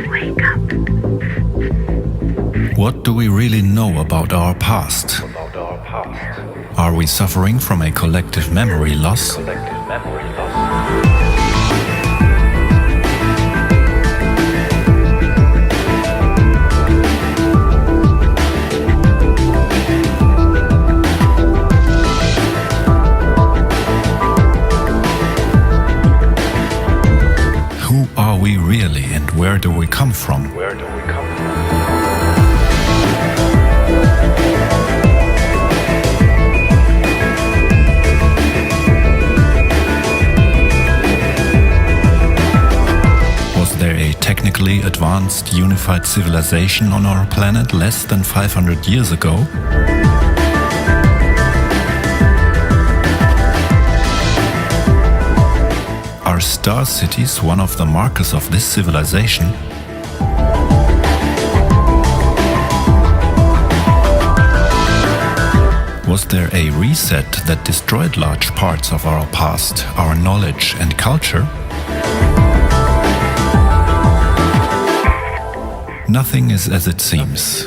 Wake up. What do we really know about our past? Are we suffering from a collective memory loss? Who are we really, and where do we come from? Was there a technically advanced, unified civilization on our planet less than 500 years ago? Are star cities one of the markers of this civilization? Was there a reset that destroyed large parts of our past, our knowledge and culture? Nothing is as it seems.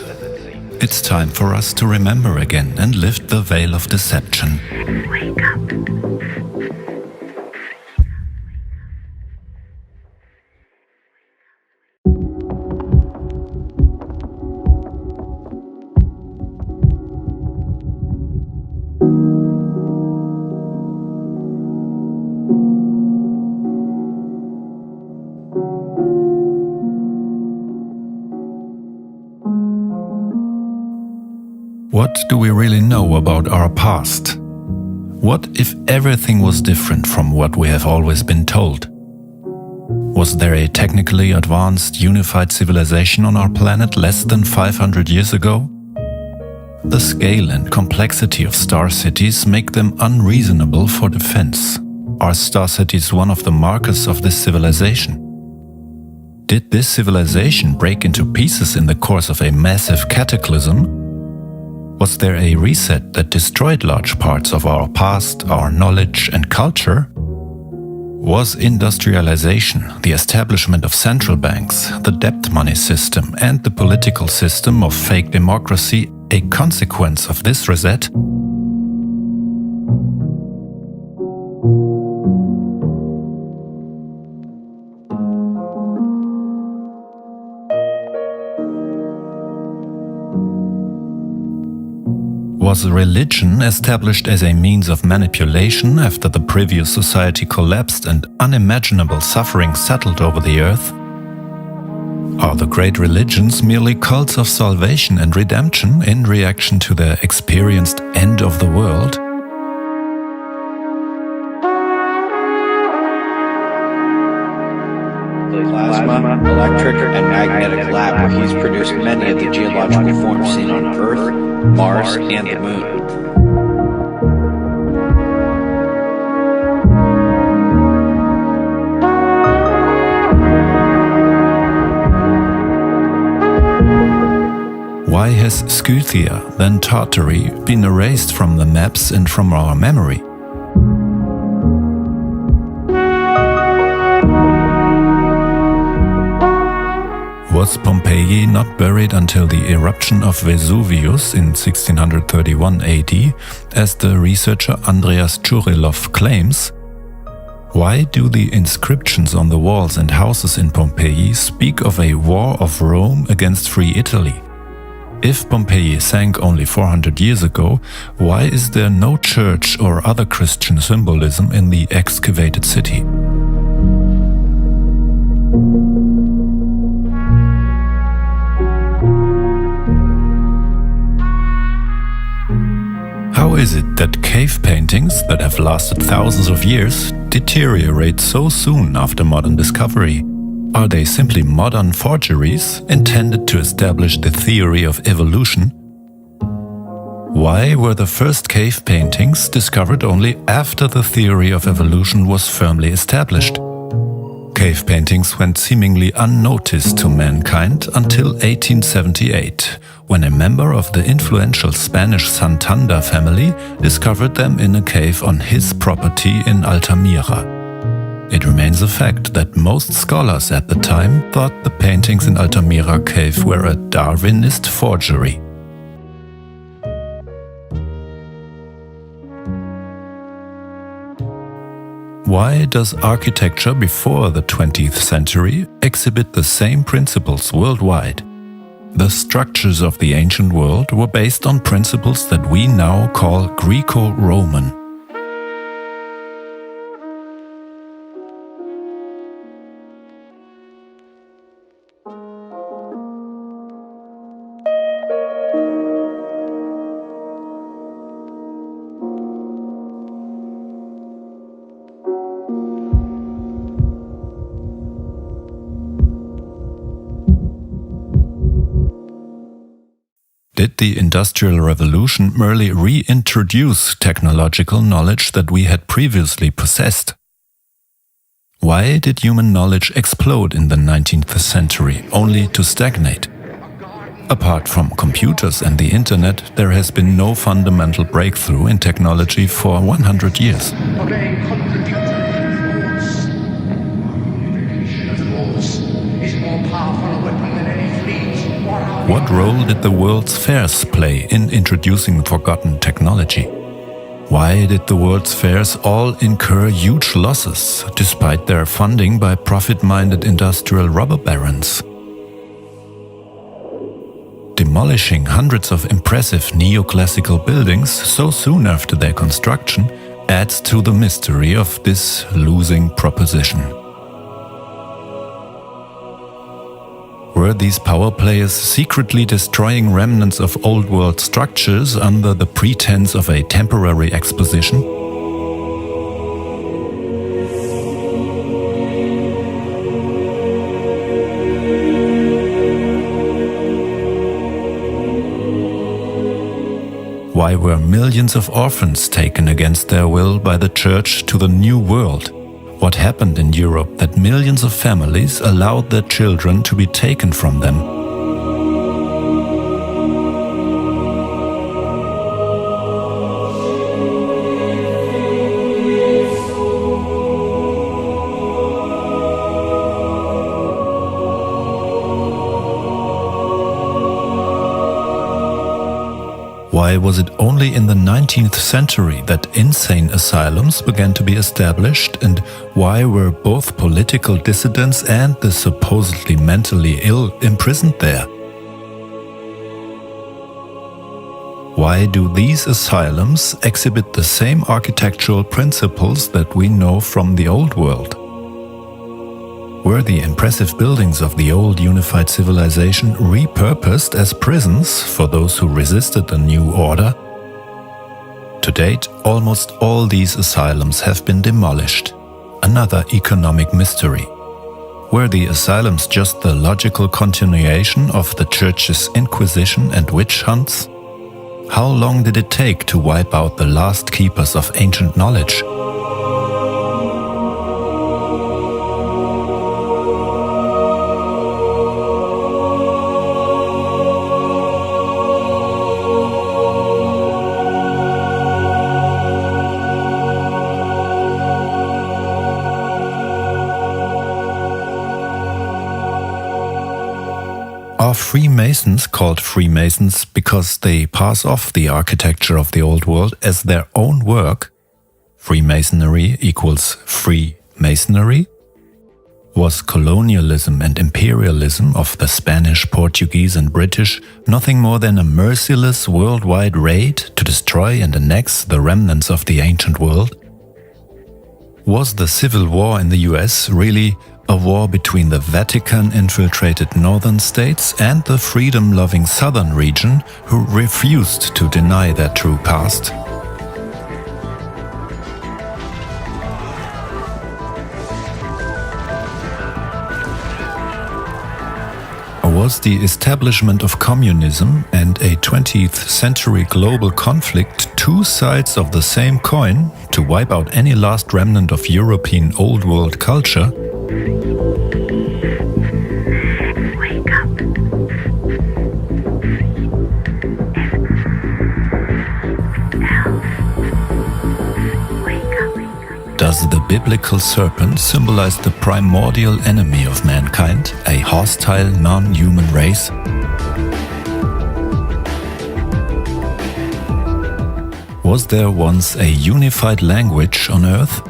It's time for us to remember again and lift the veil of deception. Wake up. What do we really know about our past? What if everything was different from what we have always been told? Was there a technically advanced, unified civilization on our planet less than 500 years ago? The scale and complexity of star cities make them unreasonable for defense. Are star cities one of the markers of this civilization? Did this civilization break into pieces in the course of a massive cataclysm? Was there a reset that destroyed large parts of our past, our knowledge and culture? Was industrialization, the establishment of central banks, the debt money system and the political system of fake democracy a consequence of this reset? Was religion established as a means of manipulation after the previous society collapsed and unimaginable suffering settled over the earth? Are the great religions merely cults of salvation and redemption in reaction to their experienced end of the world? Plasma, electric, and magnetic lab where he's produced many of the geological forms seen on Earth, Mars, and the Moon. Why has Scythia, then Tartary, been erased from the maps and from our memory? Was Pompeii not buried until the eruption of Vesuvius in 1631 AD, as the researcher Andreas Churilov claims? Why do the inscriptions on the walls and houses in Pompeii speak of a war of Rome against Free Italy? If Pompeii sank only 400 years ago, why is there no church or other Christian symbolism in the excavated city? How is it that cave paintings that have lasted thousands of years deteriorate so soon after modern discovery? Are they simply modern forgeries intended to establish the theory of evolution? Why were the first cave paintings discovered only after the theory of evolution was firmly established? Cave paintings went seemingly unnoticed to mankind until 1878, when a member of the influential Spanish Santander family discovered them in a cave on his property in Altamira. It remains a fact that most scholars at the time thought the paintings in Altamira cave were a Darwinist forgery. Why does architecture before the 20th century exhibit the same principles worldwide? The structures of the ancient world were based on principles that we now call Greco-Roman. Did the Industrial Revolution merely reintroduce technological knowledge that we had previously possessed? Why did human knowledge explode in the 19th century, only to stagnate? Apart from computers and the internet, there has been no fundamental breakthrough in technology for 100 years. What role did the World's Fairs play in introducing forgotten technology? Why did the World's Fairs all incur huge losses, despite their funding by profit-minded industrial robber barons? Demolishing hundreds of impressive neoclassical buildings so soon after their construction adds to the mystery of this losing proposition. Were these power players secretly destroying remnants of old world structures under the pretense of a temporary exposition? Why were millions of orphans taken against their will by the Church to the New World? What happened in Europe that millions of families allowed their children to be taken from them? Why was it only in the 19th century that insane asylums began to be established, and why were both political dissidents and the supposedly mentally ill imprisoned there? Why do these asylums exhibit the same architectural principles that we know from the Old World? Were the impressive buildings of the old unified civilization repurposed as prisons for those who resisted the new order? To date, almost all these asylums have been demolished. Another economic mystery. Were the asylums just the logical continuation of the Church's Inquisition and witch hunts? How long did it take to wipe out the last keepers of ancient knowledge? Are Freemasons called Freemasons because they pass off the architecture of the old world as their own work? Freemasonry equals free masonry? Was colonialism and imperialism of the Spanish, Portuguese and British nothing more than a merciless worldwide raid to destroy and annex the remnants of the ancient world? Was the Civil War in the US really a war between the Vatican-infiltrated northern states and the freedom-loving southern region who refused to deny their true past? Or was the establishment of communism and a 20th century global conflict two sides of the same coin to wipe out any last remnant of European Old World culture? Does the biblical serpent symbolized the primordial enemy of mankind, a hostile, non-human race? Was there once a unified language on Earth?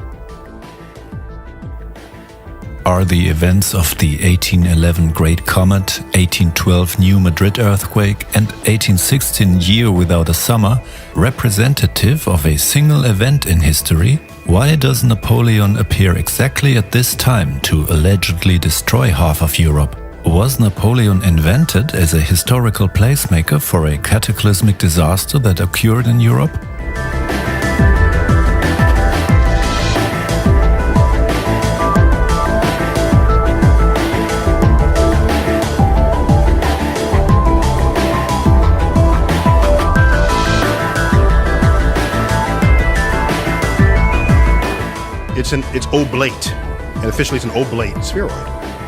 Are the events of the 1811 Great Comet, 1812 New Madrid earthquake and 1816 Year Without a Summer representative of a single event in history? Why does Napoleon appear exactly at this time to allegedly destroy half of Europe? Was Napoleon invented as a historical placemaker for a cataclysmic disaster that occurred in Europe? It's oblate, and officially it's an oblate spheroid.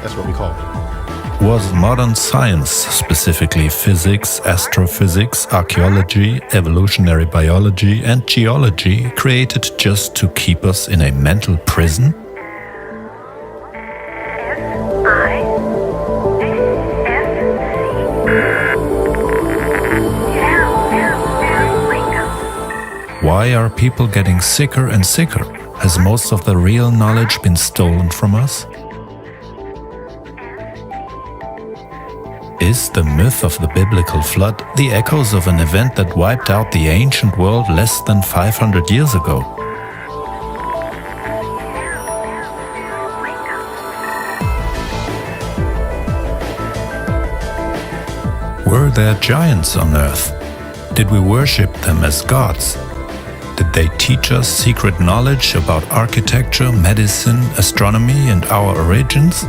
That's what we call it. Was modern science, specifically physics, astrophysics, archaeology, evolutionary biology and geology, created just to keep us in a mental prison? Why are people getting sicker and sicker? Has most of the real knowledge been stolen from us? Is the myth of the biblical flood the echoes of an event that wiped out the ancient world less than 500 years ago? Were there giants on Earth? Did we worship them as gods? Did they teach us secret knowledge about architecture, medicine, astronomy and our origins?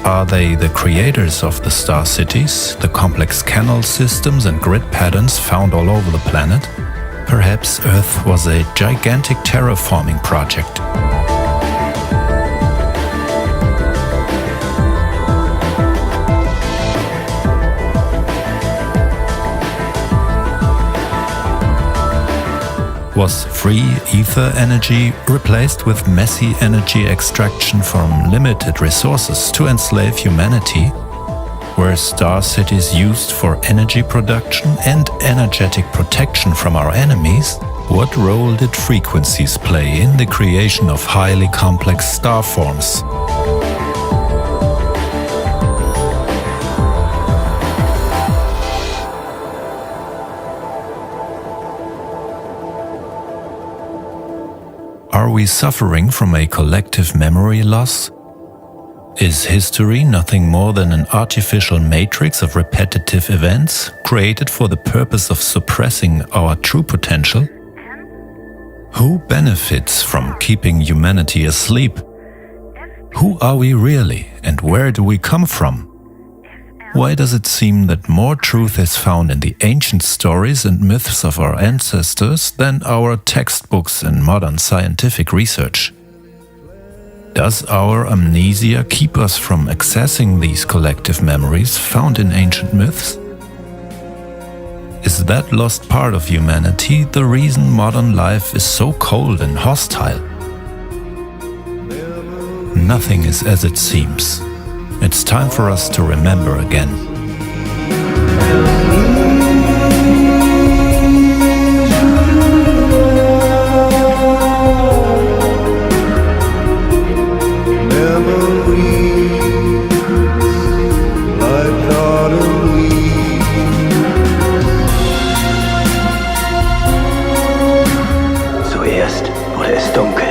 Are they the creators of the star cities, the complex canal systems and grid patterns found all over the planet? Perhaps Earth was a gigantic terraforming project. Was free ether energy replaced with messy energy extraction from limited resources to enslave humanity? Were star cities used for energy production and energetic protection from our enemies? What role did frequencies play in the creation of highly complex star forms? Are we suffering from a collective memory loss? Is history nothing more than an artificial matrix of repetitive events created for the purpose of suppressing our true potential? Who benefits from keeping humanity asleep? Who are we really, and where do we come from? Why does it seem that more truth is found in the ancient stories and myths of our ancestors than our textbooks and modern scientific research? Does our amnesia keep us from accessing these collective memories found in ancient myths? Is that lost part of humanity the reason modern life is so cold and hostile? Nothing is as it seems. It's time for us to remember again. Zuerst wurde es dunkel,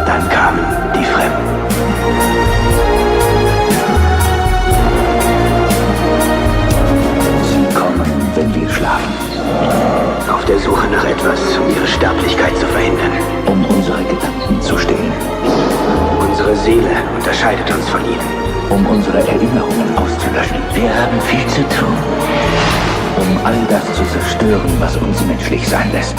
dann kamen die Fremden. Wenn wir schlafen. Auf der Suche nach etwas, um ihre Sterblichkeit zu verhindern. Um unsere Gedanken zu stillen. Unsere Seele unterscheidet uns von ihnen. Um unsere Erinnerungen auszulöschen. Wir haben viel zu tun. Um all das zu zerstören, was uns menschlich sein lässt.